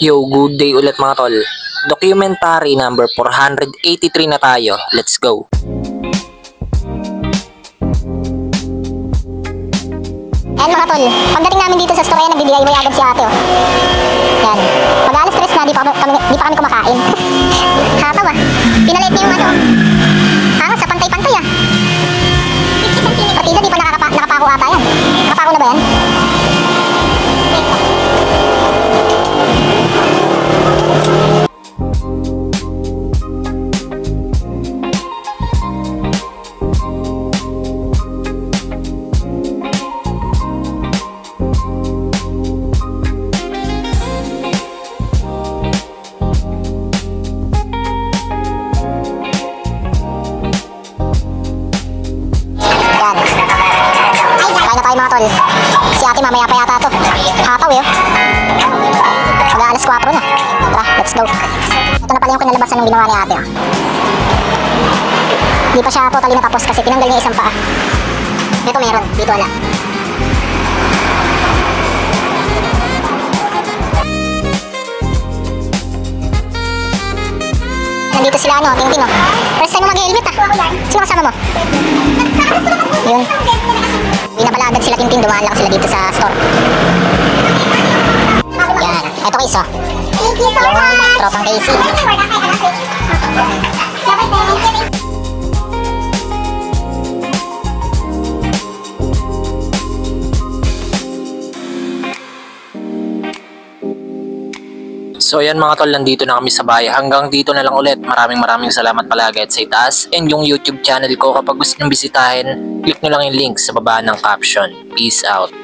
Yo, good day ulit mga tol. Documentary number 483 na tayo. Let's go. Ayan mga tol, pagdating namin dito sa store, ayan, nagdi-DIY agad si ate, oh. Yan. Mag-aalas stress na, di pa kami kumakain. Hataw ah. Pinalit niya yung ano. Sa pantay-pantay ah. 50 cm. Partida, di pa nakapako ata yan. Nakapako na ba yan? Mga tol, si ate mamaya pa yata to. Hataw yun. Mag-aalas 4 na. Tara, let's go. Ito na pala yung kinalabasan ng ginawa ni ate, oh. Di pa siya totally natapos kasi tinanggal niya isang paa. Dito meron, dito wala. Nandito sila ano, tingin oh. First time mo mag-helmet ah. Sino kasama mo? Yun. Hindi na pala agad sila Tintin, dumaan lang sila dito sa store. Yan, ito guys oh. Yung tropang Casey. So yan mga tol, nandito na kami sa bahay. Hanggang dito na lang ulit. Maraming salamat palagi at sa itaas. And yung YouTube channel ko, kapag gusto nyo bisitahin, click nyo lang yung link sa baba ng caption. Peace out.